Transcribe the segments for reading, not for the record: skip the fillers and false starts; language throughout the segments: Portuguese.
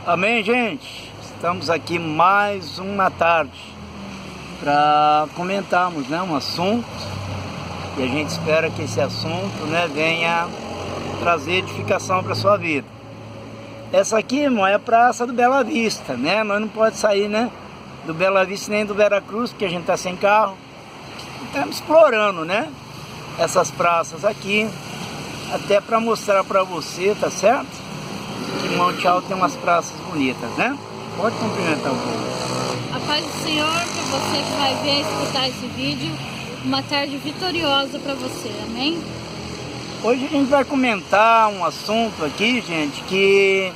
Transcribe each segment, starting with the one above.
Amém, gente? Estamos aqui mais uma tarde para comentarmos, um assunto, e a gente espera que esse assunto, venha trazer edificação para a sua vida. Essa aqui, irmão, é a Praça do Bela Vista, Nós não podemos sair, do Bela Vista nem do Veracruz, porque a gente está sem carro. Estamos explorando, essas praças aqui, até para mostrar para você, tá certo? Que Monte Alto tem umas praças bonitas, Pode cumprimentar o povo. A paz do Senhor para você que vai ver e escutar esse vídeo. Uma tarde vitoriosa para você, amém? Hoje a gente vai comentar um assunto aqui, gente, que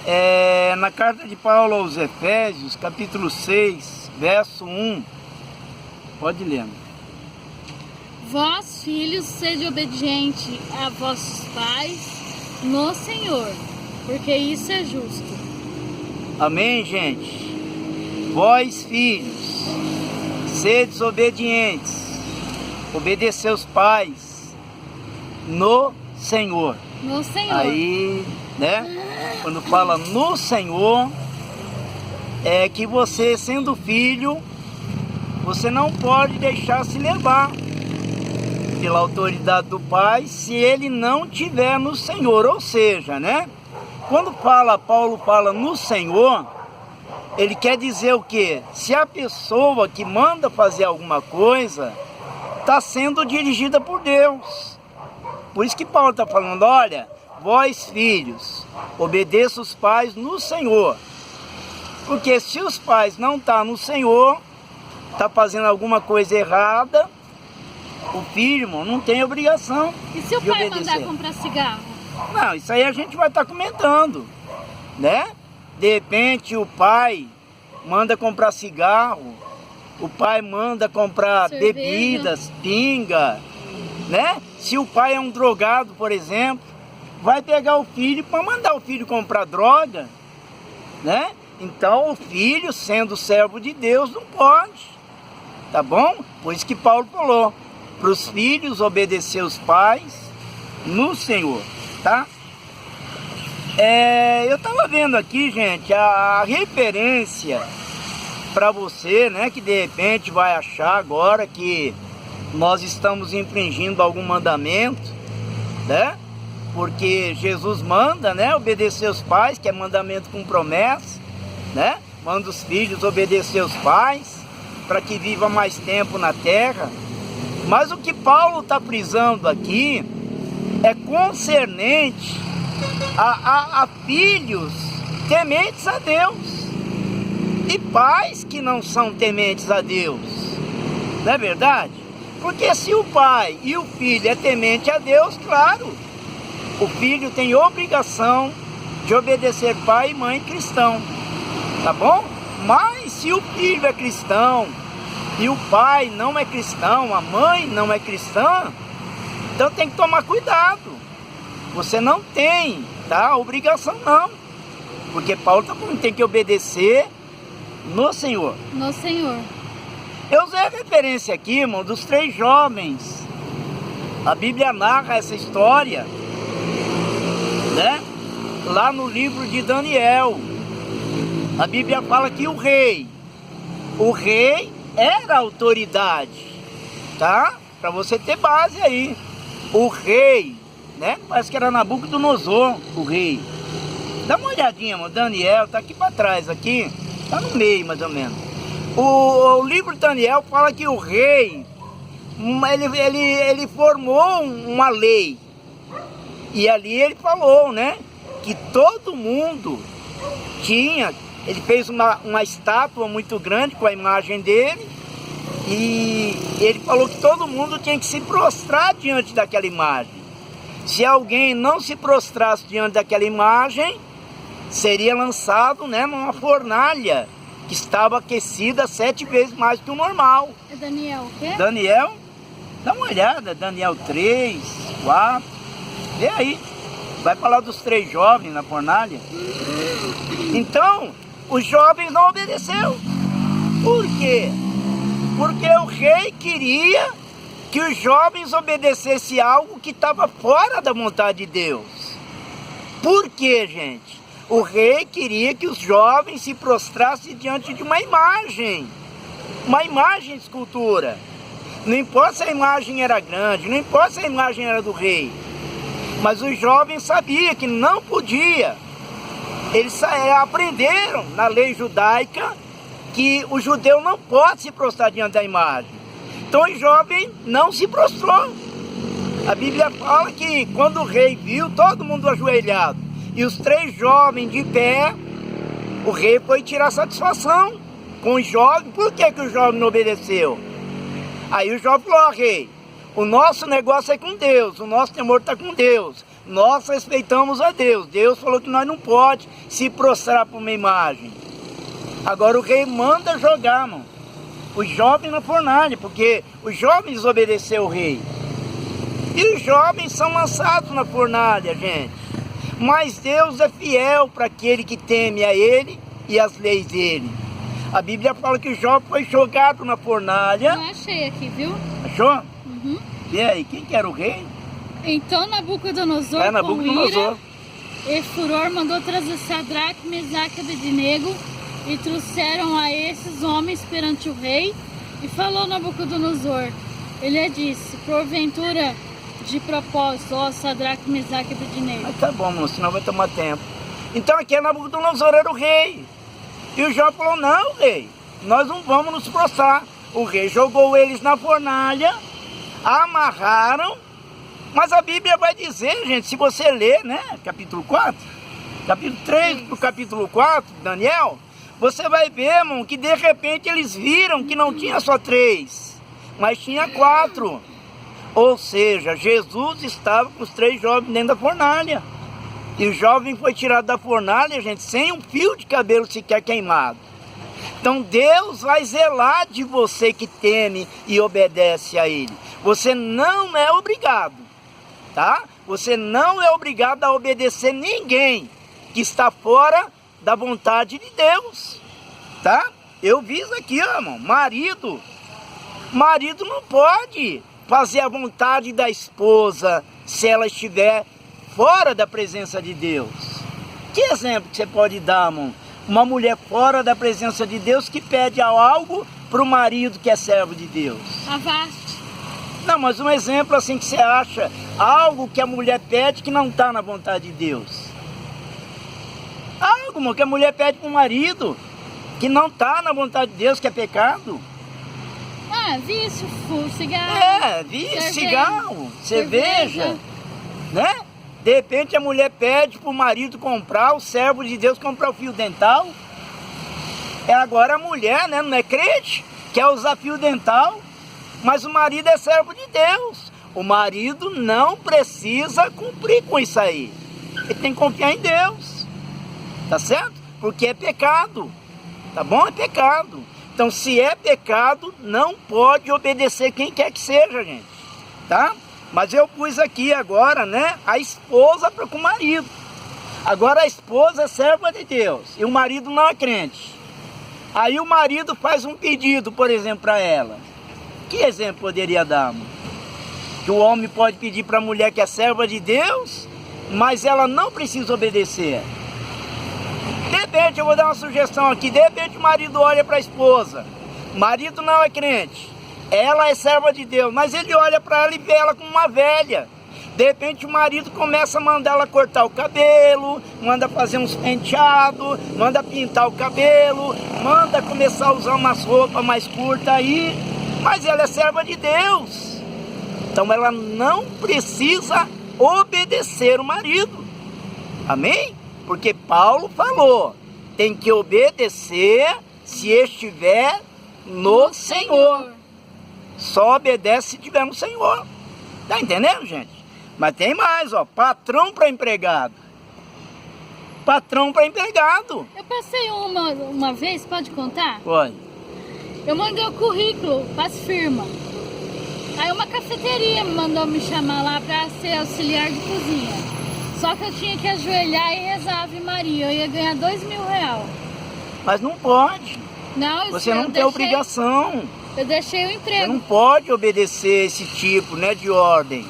é na carta de Paulo aos Efésios, capítulo 6, verso 1. Pode ler. Vós, filhos, sede obediente a vossos pais no Senhor, porque isso é justo. Amém, gente? Vós, filhos, sedes obedientes, obedecer os pais no Senhor. No Senhor. Aí, quando fala no Senhor, é que você, sendo filho, você não pode deixar se levar pela autoridade do pai se ele não tiver no Senhor. Ou seja, quando Paulo fala no Senhor, ele quer dizer o quê? Se a pessoa que manda fazer alguma coisa está sendo dirigida por Deus. Por isso que Paulo está falando, olha, vós filhos, obedeçam os pais no Senhor. Porque se os pais não estão no Senhor, está fazendo alguma coisa errada, o filho, irmão, não tem obrigação de obedecer. E se o pai mandar comprar cigarro? Não, isso aí a gente vai estar comentando, De repente o pai manda comprar cigarro, o pai manda comprar cerveja, bebidas, pinga, Se o pai é um drogado, por exemplo, vai pegar o filho para mandar o filho comprar droga, Então o filho, sendo servo de Deus, não pode, tá bom? Por isso que Paulo falou, para os filhos obedecer os pais no Senhor, tá? Eu estava vendo aqui, gente, a referência para você, que de repente vai achar agora que nós estamos infringindo algum mandamento, Porque Jesus manda, obedecer os pais, que é mandamento com promessa, Manda os filhos obedecer os pais, para que viva mais tempo na terra. Mas o que Paulo está frisando aqui é concernente a filhos tementes a Deus e pais que não são tementes a Deus, não é verdade? Porque se o pai e o filho é temente a Deus, claro, o filho tem obrigação de obedecer pai e mãe cristão, tá bom? Mas se o filho é cristão e o pai não é cristão, a mãe não é cristã, então tem que tomar cuidado. Você não tem, obrigação não. Porque Paulo está falando que tem que obedecer no Senhor. No Senhor. Eu usei a referência aqui, irmão, dos 3 jovens. A Bíblia narra essa história, Lá no livro de Daniel. A Bíblia fala que o rei era autoridade, Para você ter base aí. O rei, parece que era Nabucodonosor, o rei. Dá uma olhadinha, mano, Daniel, tá aqui para trás, aqui, tá no meio mais ou menos. O livro de Daniel fala que o rei, ele formou uma lei. E ali ele falou, que todo mundo tinha. Ele fez uma estátua muito grande com a imagem dele. E ele falou que todo mundo tinha que se prostrar diante daquela imagem. Se alguém não se prostrasse diante daquela imagem, seria lançado, numa fornalha que estava aquecida 7 vezes mais que o normal. É Daniel o quê? Daniel, dá uma olhada, Daniel 3, 4, vê aí. Vai falar dos 3 jovens na fornalha. Então, os jovens não obedeceram. Por quê? Porque o rei queria que os jovens obedecessem algo que estava fora da vontade de Deus. Por quê, gente? O rei queria que os jovens se prostrassem diante de uma imagem de escultura. Não importa se a imagem era grande, não importa se a imagem era do rei, mas os jovens sabiam que não podia. Eles aprenderam na lei judaica que o judeu não pode se prostrar diante da imagem. Então o jovem não se prostrou. A Bíblia fala que quando o rei viu todo mundo ajoelhado e os 3 jovens de pé, o rei foi tirar satisfação com os jovens. Por que o jovem não obedeceu? Aí o jovem falou: rei, o nosso negócio é com Deus, o nosso temor está com Deus, nós respeitamos a Deus. Deus falou que nós não pode se prostrar para uma imagem. Agora o rei manda jogar, mano, os jovens na fornalha, porque os jovens desobedeceram o rei. E os jovens são lançados na fornalha, gente. Mas Deus é fiel para aquele que teme a Ele e as leis dele. A Bíblia fala que o jovem foi jogado na fornalha. Eu achei aqui, viu? Achou? Uhum. E aí, quem que era o rei? Então Nabucodonosor, Nabucodonosor. com ira e furor, mandou trazer Sadraque, Mesaque e Abednego, e trouxeram a esses homens perante o rei. E falou Nabucodonosor, ele disse: porventura, de propósito, ó Sadraque, Mesaque e Abednego. Mas tá bom, mano, senão vai tomar tempo. Então aqui Nabucodonosor era o rei. E o jovem falou: não, rei, nós não vamos nos prostrar. O rei jogou eles na fornalha, amarraram. Mas a Bíblia vai dizer, gente, se você ler, né, capítulo 4, capítulo 3 para o capítulo 4, Daniel, você vai ver, irmão, que de repente eles viram que não tinha só 3, mas tinha 4. Ou seja, Jesus estava com os 3 jovens dentro da fornalha. E o jovem foi tirado da fornalha, gente, sem um fio de cabelo sequer queimado. Então Deus vai zelar de você que teme e obedece a Ele. Você não é obrigado, tá? Você não é obrigado a obedecer ninguém que está fora da vontade de Deus, tá? Eu vi isso aqui, ó, irmão. Marido não pode fazer a vontade da esposa se ela estiver fora da presença de Deus. Que exemplo que você pode dar, irmão? Uma mulher fora da presença de Deus que pede algo para o marido que é servo de Deus. Avaste. Não, mas um exemplo assim que você acha, algo que a mulher pede que não está na vontade de Deus. Algo, irmão, que a mulher pede para o marido que não está na vontade de Deus, que é pecado. Ah, vício, cigarro. Vício, cigarro, cerveja, né? De repente a mulher pede para o marido comprar, o servo de Deus comprar o fio dental. Agora a mulher, né, não é crente, quer usar fio dental, mas o marido é servo de Deus. O marido não precisa cumprir com isso aí. Ele tem que confiar em Deus, tá certo? Porque é pecado, tá bom? É pecado. Então se é pecado, não pode obedecer quem quer que seja, gente, tá? Mas eu pus aqui agora, né, a esposa com o marido. Agora a esposa é serva de Deus e o marido não é crente. Aí o marido faz um pedido, por exemplo, para ela. Que exemplo poderia dar, mano? Que o homem pode pedir para a mulher que é serva de Deus, mas ela não precisa obedecer. De repente, eu vou dar uma sugestão aqui, de repente o marido olha para a esposa. O marido não é crente. Ela é serva de Deus, mas ele olha para ela e vê ela como uma velha. De repente o marido começa a mandar ela cortar o cabelo, manda fazer uns penteados, manda pintar o cabelo, manda começar a usar umas roupas mais curtas aí, mas ela é serva de Deus. Então ela não precisa obedecer o marido. Amém? Porque Paulo falou, tem que obedecer se estiver no Senhor. Só obedece se estiver no Senhor. Tá entendendo, gente? Mas tem mais, ó, patrão para empregado. Patrão para empregado. Eu passei uma vez, pode contar? Pode. Eu mandei o currículo para as firmas. Aí uma cafeteria mandou me chamar lá para ser auxiliar de cozinha. Só que eu tinha que ajoelhar e rezar Ave Maria. Eu ia ganhar R$2.000. Mas não pode. Não, você não tem obrigação. Eu deixei o emprego. Você não pode obedecer esse tipo, né, de ordem.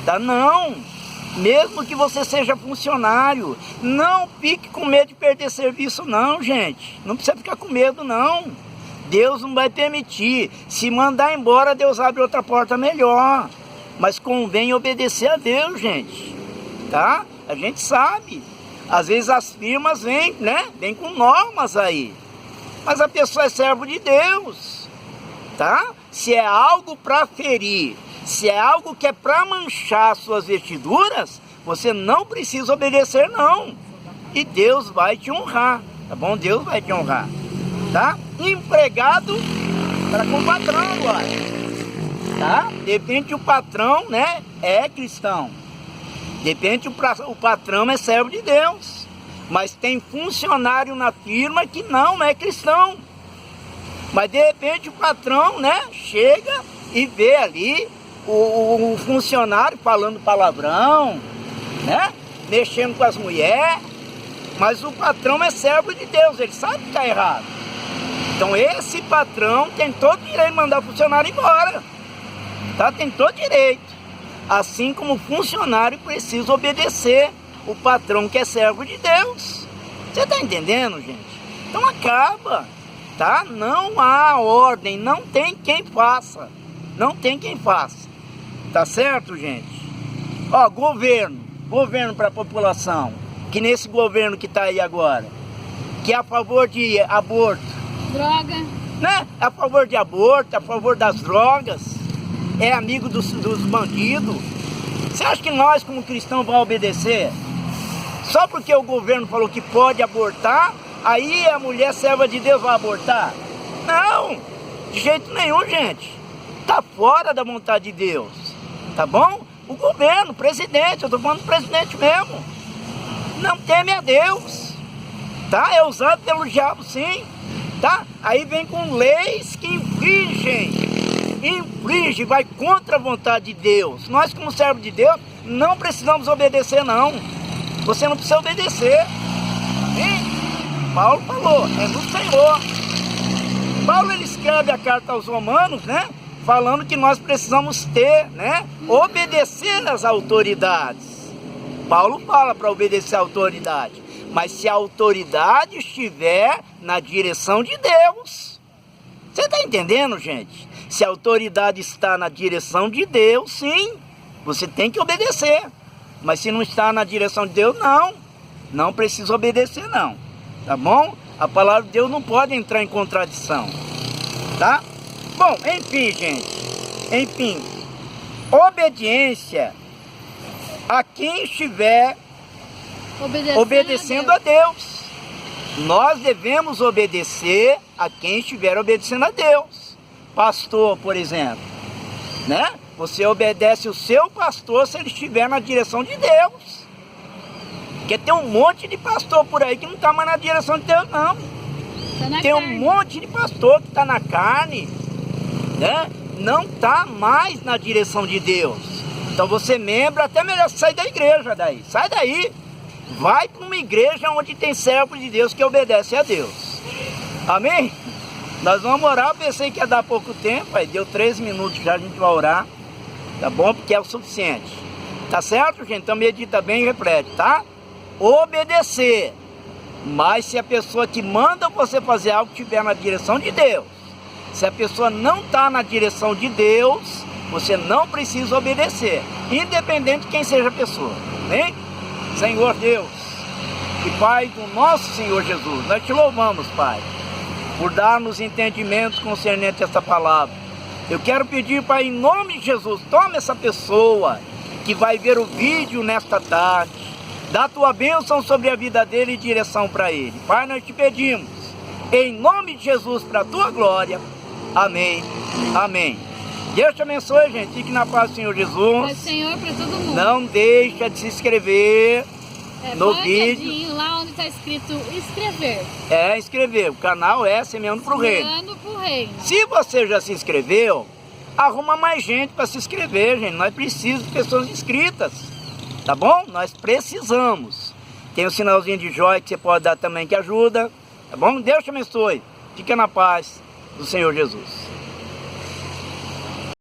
Tá, não. Mesmo que você seja funcionário, não fique com medo de perder serviço não, gente. Não precisa ficar com medo não. Deus não vai permitir. Se mandar embora, Deus abre outra porta melhor. Mas convém obedecer a Deus, gente. Tá? A gente sabe. Às vezes as firmas vêm, né? Vêm com normas aí. Mas a pessoa é servo de Deus. Tá? Se é algo para ferir, se é algo que é para manchar suas vestiduras, você não precisa obedecer não. E Deus vai te honrar, tá bom? Deus vai te honrar, tá? Empregado para com o patrão agora, tá? De repente o patrão, né, é cristão. De repente o patrão é servo de Deus. Mas tem funcionário na firma que não é cristão. Mas de repente o patrão, né, chega e vê ali o funcionário falando palavrão, né, mexendo com as mulheres, mas o patrão é servo de Deus, ele sabe que está errado. Então esse patrão tem todo o direito de mandar o funcionário embora, tá? Tem todo direito. Assim como o funcionário precisa obedecer o patrão que é servo de Deus. Você está entendendo, gente? Então acaba. Tá? Não há ordem, não tem quem faça. Não tem quem faça. Tá certo, gente? Ó, governo para a população. Que nesse governo que tá aí agora, que é a favor de aborto. Droga. Né? É a favor de aborto, é a favor das drogas. É amigo dos bandidos. Você acha que nós, como cristãos, vamos obedecer? Só porque o governo falou que pode abortar, aí a mulher serva de Deus vai abortar? Não, de jeito nenhum, gente. Tá fora da vontade de Deus, tá bom? O governo, o presidente, eu tô falando do presidente mesmo, não teme a Deus, tá? É usado pelo diabo, sim, tá? Aí vem com leis que infringem, vai contra a vontade de Deus. Nós, como servos de Deus, não precisamos obedecer, não. Você não precisa obedecer, amém? Paulo falou, é no Senhor. Paulo, ele escreve a carta aos Romanos, né? Falando que nós precisamos ter, né? Obedecer às autoridades. Paulo fala para obedecer à autoridade. Mas se a autoridade estiver na direção de Deus. Você está entendendo, gente? Se a autoridade está na direção de Deus, sim, você tem que obedecer. Mas se não está na direção de Deus, não. Não precisa obedecer, não. Tá bom? A palavra de Deus não pode entrar em contradição, tá? Bom, enfim, gente, enfim, obediência a quem estiver obedecendo a Deus. Nós devemos obedecer a quem estiver obedecendo a Deus. Pastor, por exemplo, né? Você obedece o seu pastor se ele estiver na direção de Deus. Porque tem um monte de pastor por aí que não está mais na direção de Deus, não. Tem um monte de pastor que está na carne, né? Não está mais na direção de Deus. Então você membro, até melhor sair da igreja daí. Sai daí. Vai para uma igreja onde tem servo de Deus que obedece a Deus. Amém? Nós vamos orar. Eu pensei que ia dar pouco tempo, aí deu 13 minutos já, a gente vai orar. Tá bom? Porque é o suficiente. Tá certo, gente? Então medita bem e reflete, tá? Obedecer. Mas se a pessoa que manda você fazer algo estiver na direção de Deus, se a pessoa não está na direção de Deus, você não precisa obedecer, independente de quem seja a pessoa. Amém? Senhor Deus e Pai do nosso Senhor Jesus, nós te louvamos, Pai, por dar-nos entendimento concernente a essa palavra. Eu quero pedir, Pai, em nome de Jesus, toma essa pessoa que vai ver o vídeo nesta tarde, dá a tua bênção sobre a vida dele e direção para ele. Pai, nós te pedimos, em nome de Jesus, para a tua glória. Amém. Amém. Deus te abençoe, gente. Fique na paz do Senhor Jesus. Paz do Senhor para todo mundo. Não deixa de se inscrever no vídeo. Lá onde está escrito inscrever. É, inscrever. O canal é Semeando para o Reino. Semeando para o Reino. Se você já se inscreveu, arruma mais gente para se inscrever, gente. Nós precisamos de pessoas inscritas. Tá bom? Nós precisamos. Tem o sinalzinho de joia que você pode dar também que ajuda. Tá bom? Deus te abençoe. Fica na paz do Senhor Jesus.